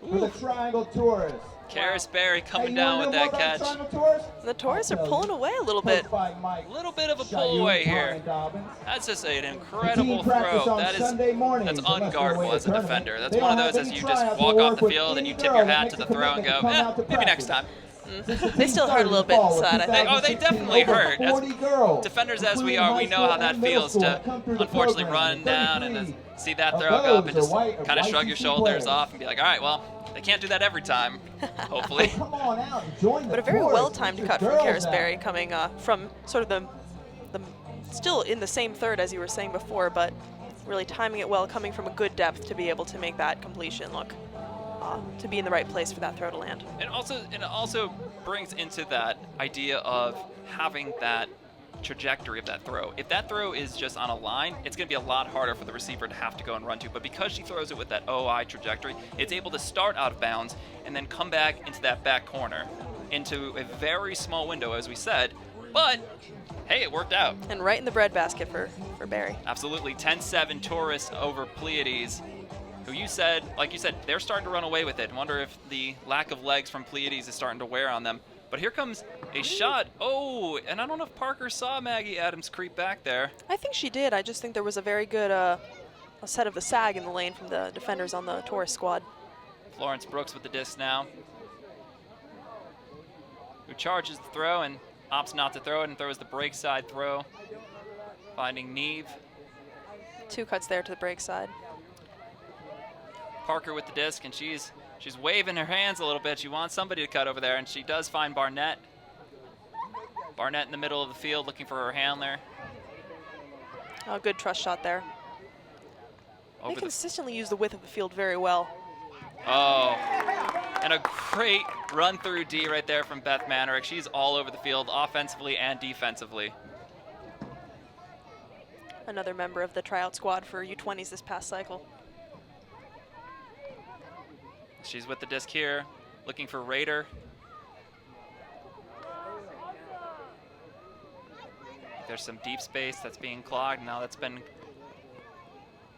for the Triangle Tourists. Karis Berry coming Hey, you down wanna with know that more about catch. the Triangle Tourists? The Tourists are I'll tell pulling you. away a little bit. Coached by Mike A little bit of a pull Shayoon away here. Carmen Dobbins. That's just an The incredible team practiced throw. on That is Sunday mornings that's unless they're away unguardable to as a tournament. defender. That's They one of don't those have as any you just tryouts walk or off work the with field and you any tip girl your that hat makes to a the throw and commitment go, to come out to maybe next time. practice. Since the They team still hurt a started little in bit fall of inside, I think. Oh, they 2016, definitely over hurt. As 40 girls, defenders as we including are, we high know school how that and middle feels school, to that come through the unfortunately program. run down and 33 then see that of throw go up and those just are white- kind of shrug your YCC shoulders players. off and be like, all right, well, they can't do that every time, hopefully. So come on out and join the But a very Tourists. well-timed Get cut your from girls Karis out. Berry coming from sort of the still in the same third as you were saying before, but really timing it well, coming from a good depth to be able to make that completion look to be in the right place for that throw to land. And it also brings into that idea of having that trajectory of that throw. If that throw is just on a line, it's going to be a lot harder for the receiver to have to go and run to. But because she throws it with that OI trajectory, it's able to start out of bounds and then come back into that back corner into a very small window, as we said. But hey, it worked out. And right in the breadbasket for Berry. Absolutely. 10-7 Tourists over Pleiades, who like you said, they're starting to run away with it. I wonder if the lack of legs from Pleiades is starting to wear on them. But here comes a shot. Oh, and I don't know if Parker saw Maggie Adams creep back there. I think she did. I just think there was a very good a set of the sag in the lane from the defenders on the Tourist squad. Florence Brooks with the disc now, who charges the throw and opts not to throw it and throws the break side throw, finding Neve. Two cuts there to the break side. Parker with the disc, and she's waving her hands a little bit. She wants somebody to cut over there, and she does find Barnett. Barnett in the middle of the field looking for her handler. Oh, good trust shot there. They Over the consistently use the width of the field very well. Oh, and a great run through D right there from Beth Manerick. She's all over the field, offensively and defensively. Another member of the tryout squad for U20s this past cycle. She's with the disc here, looking for Raider. There's some deep space that's being clogged. Now that's been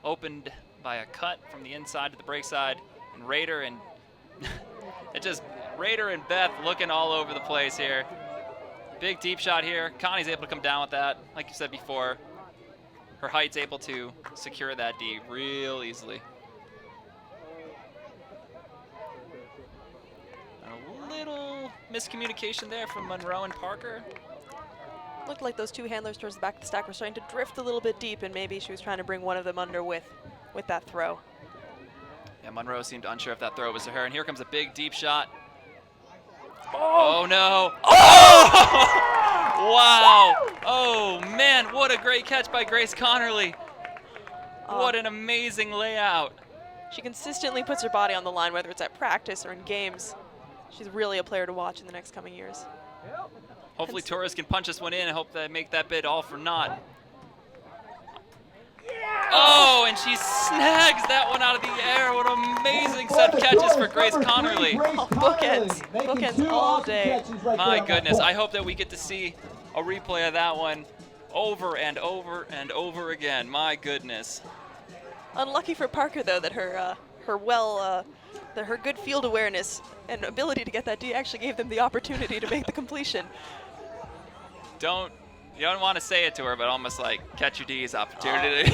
opened by a cut from the inside to the break side. And Raider and Raider and Beth looking all over the place here. Big deep shot here. Connie's able to come down with that. Like you said before, her height's able to secure that D real easily. And a little miscommunication there from Monroe and Parker. Looked like those two handlers towards the back of the stack were starting to drift a little bit deep, and maybe she was trying to bring one of them under with that throw. Yeah, Monroe seemed unsure if that throw was to her, and here comes a big deep shot. Oh no! Oh! Wow! Oh man, what a great catch by Grace Connerly. What an amazing layout. She consistently puts her body on the line, whether it's at practice or in games. She's really a player to watch in the next coming years. Hopefully Torres can punch this one in and hope they make that bid all for naught. Oh, and she snags that one out of the air. What an amazing set of catches for Grace Connerly. Oh, bookends all day. My goodness, I hope that we get to see a replay of that one over and over and over again. My goodness. Unlucky for Parker, though, that her good field awareness and ability to get that D actually gave them the opportunity to make the completion. You don't want to say it to her, but almost like catch your D's opportunity.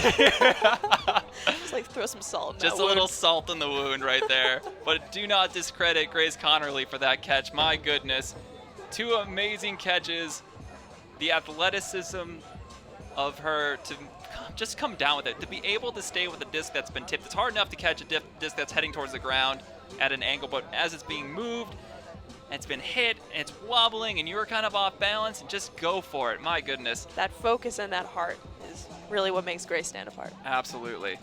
Just like throw some salt in Just that a little wound. salt in the wound right there. But do not discredit Grace Connerly for that catch. My goodness. Two amazing catches. The athleticism of her to just come down with it. To be able to stay with a disc that's been tipped. It's hard enough to catch a disc that's heading towards the ground at an angle, but as it's being moved, it's been hit, and it's wobbling, and you're kind of off balance, and just go for it. My goodness. That focus and that heart is really what makes Grace stand apart. Absolutely.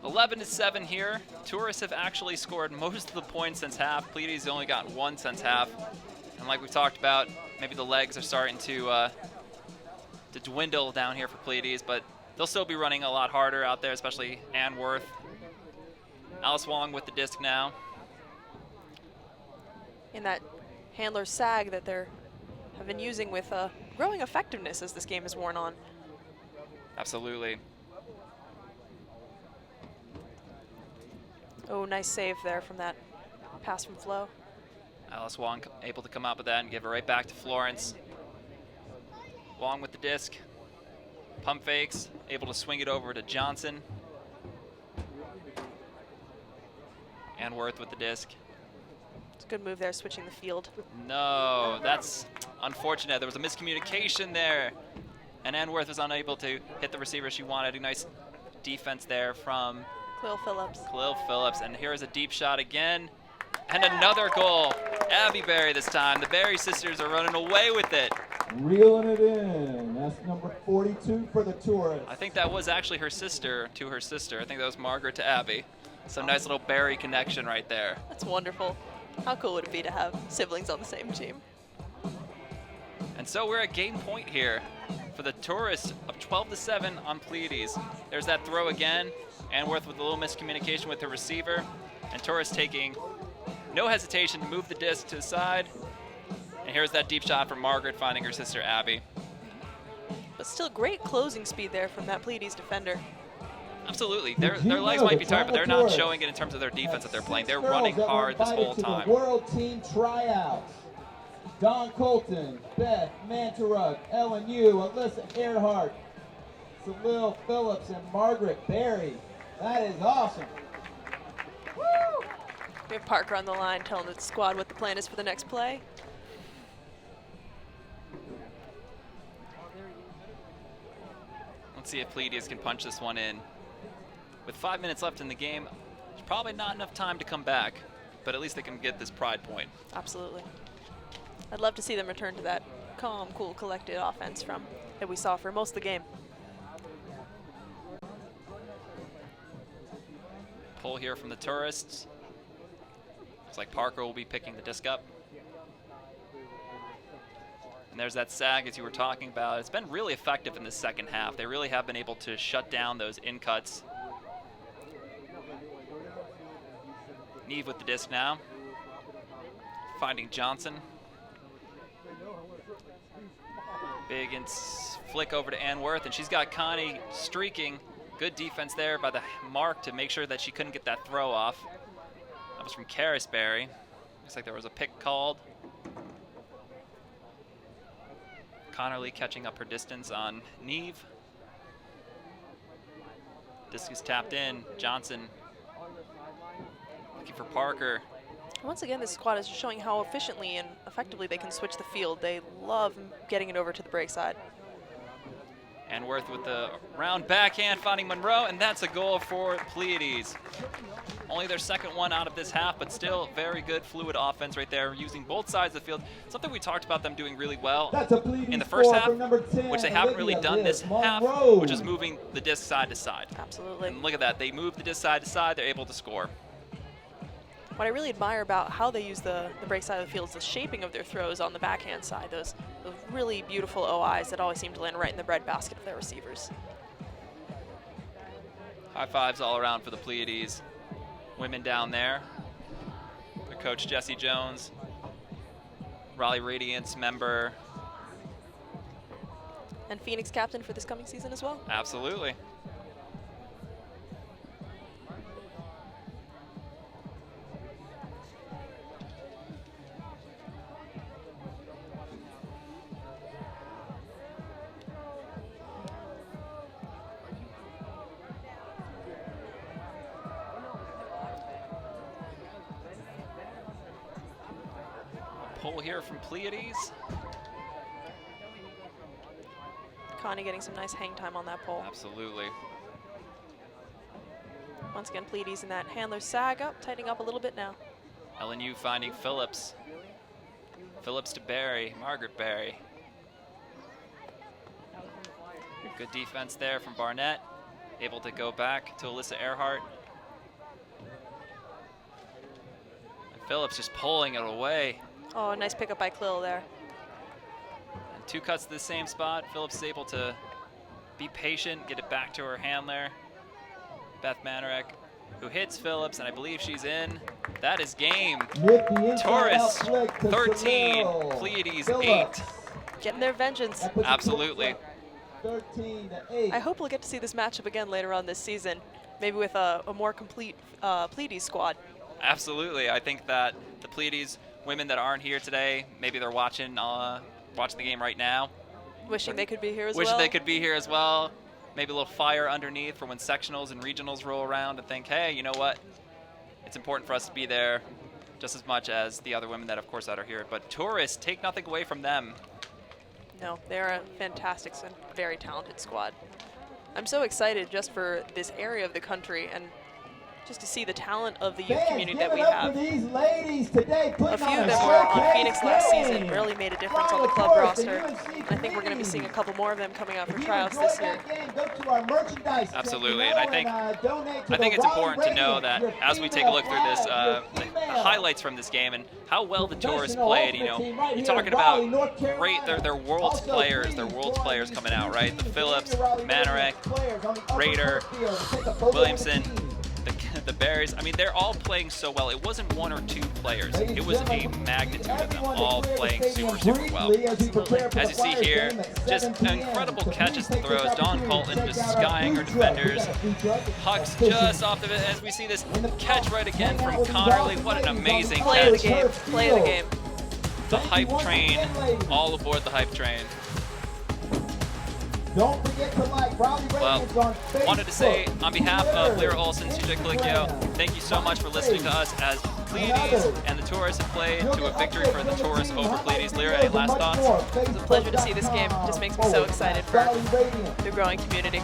11-7 here. Tourists have actually scored most of the points since half. Pleiades only got one since half. And like we talked about, maybe the legs are starting to dwindle down here for Pleiades, but they'll still be running a lot harder out there, especially Ann Worth. Alice Wong with the disc now. In that handler sag that they have been using with growing effectiveness as this game has worn on. Absolutely. Oh, nice save there from that pass from Flo. Alice Wong able to come up with that and give it right back to Florence. Wong with the disc. Pump fakes, able to swing it over to Johnson. And Worth with the disc. It's a good move there, switching the field. No, that's unfortunate. There was a miscommunication there. And Ann Worth was unable to hit the receiver she wanted. A nice defense there from Khalil Phillips. Khalil Phillips. And here's a deep shot again. And another goal. Abby Berry this time. The Berry sisters are running away with it. Reeling it in. That's number 42 for the Tourists. I think that was actually her sister to her sister. I think that was Margaret to Abby. So nice little Berry connection right there. That's wonderful. How cool would it be to have siblings on the same team? And so we're at game point here for the Tourists, up 12-7 on Pleiades. There's that throw again. Ann Worth with a little miscommunication with her receiver. And Tourists taking no hesitation to move the disc to the side. And here's that deep shot from Margaret finding her sister Abby. But still great closing speed there from that Pleiades defender. Absolutely. Their legs might be tired, but they're not showing it in terms of their defense that they're playing. They're running hard this whole time. World Team Tryouts. Dawn Colton, Beth Mantaruk, Ellen Yu, Alyssa Earhart, Salil Phillips, and Margaret Berry. That is awesome. Woo! We have Parker on the line telling the squad what the plan is for the next play. Let's see if Pleiades can punch this one in. With 5 minutes left in the game, there's probably not enough time to come back, but at least they can get this pride point. Absolutely. I'd love to see them return to that calm, cool, collected offense from that we saw for most of the game. Pull here from the tourists. Looks like Parker will be picking the disc up. And there's that sag as you were talking about. It's been really effective in the second half. They really have been able to shut down those in-cuts. Neve with the disc now. Finding Johnson. Big flick over to Anworth, and she's got Connie streaking. Good defense there by the mark to make sure that she couldn't get that throw off. That was from Carisberry. Looks like there was a pick called. Connerly catching up her distance on Neve. Disc is tapped in. Johnson looking for Parker. Once again, this squad is just showing how efficiently and effectively they can switch the field. They love getting it over to the break side. Anworth with the round backhand, finding Monroe, and that's a goal for Pleiades. Only their second one out of this half, but still very good fluid offense right there, using both sides of the field. Something we talked about them doing really well in the first half, which they haven't really done this half, which is moving the disc side to side. Absolutely. And look at that, they move the disc side to side, they're able to score. What I really admire about how they use the break side of the field is the shaping of their throws on the backhand side. Those really beautiful OIs that always seem to land right in the breadbasket of their receivers. High fives all around for the Pleiades. Women down there. Their coach Jesse Jones, Raleigh Radiance member. And Phoenix captain for this coming season as well. Absolutely. Pull here from Pleiades. Connie getting some nice hang time on that pole. Absolutely. Once again, Pleiades in that handler sag up, tightening up a little bit now. LNU finding Phillips. Phillips to Barry, Margaret Barry. Good defense there from Barnett. Able to go back to Alyssa Earhart. And Phillips just pulling it away. Oh, nice pickup by Clill there. And two cuts to the same spot. Phillips is able to be patient, get it back to her handler, Beth Manarek, who hits Phillips, and I believe she's in. That is game. Taurus 13, Pleiades 8. Getting their vengeance. Absolutely. 13-8. I hope we'll get to see this matchup again later on this season, maybe with a more complete Pleiades squad. Absolutely. I think that the Pleiades women that aren't here today, maybe they're watching the game right now. Wishing they could be here as well. Wishing they could be here as well. Maybe a little fire underneath for when sectionals and regionals roll around and think, hey, you know what? It's important for us to be there just as much as the other women that, of course, that are here. But tourists, take nothing away from them. No, they're a fantastic and very talented squad. I'm so excited just for this area of the country and just to see the talent of the youth community that we have. A few of them were on Phoenix last season, really made a difference on the club roster. And I think we're going to be seeing a couple more of them coming out for tryouts this year. Absolutely, and I think it's important to know that as we take a look through this, the highlights from this game and how well the tourists played. You know, you're talking about great, they're world's players, coming out, right? The Phillips, Manarek, Rader, Williamson, the Bears. I mean, they're all playing so well. It wasn't one or two players. It was a magnitude of them all playing super, super well. As you see here, just incredible catches and throws. Dawn Colton just skying her defenders. Hucks just off of it as we see this catch right again from Connerly. What an amazing Play catch. the game. Play the game. The hype train, all aboard the hype train. Don't forget to like Raleigh Radiance on Facebook. Wanted to say on behalf of Lyra Olson, CJ Colicchio, thank you so much for listening to us as Pleiades and the Tourists have played to a victory for the Tourists over Pleiades. Lyra, any last thoughts? It's a pleasure to see this game. It just makes me so excited for the growing community.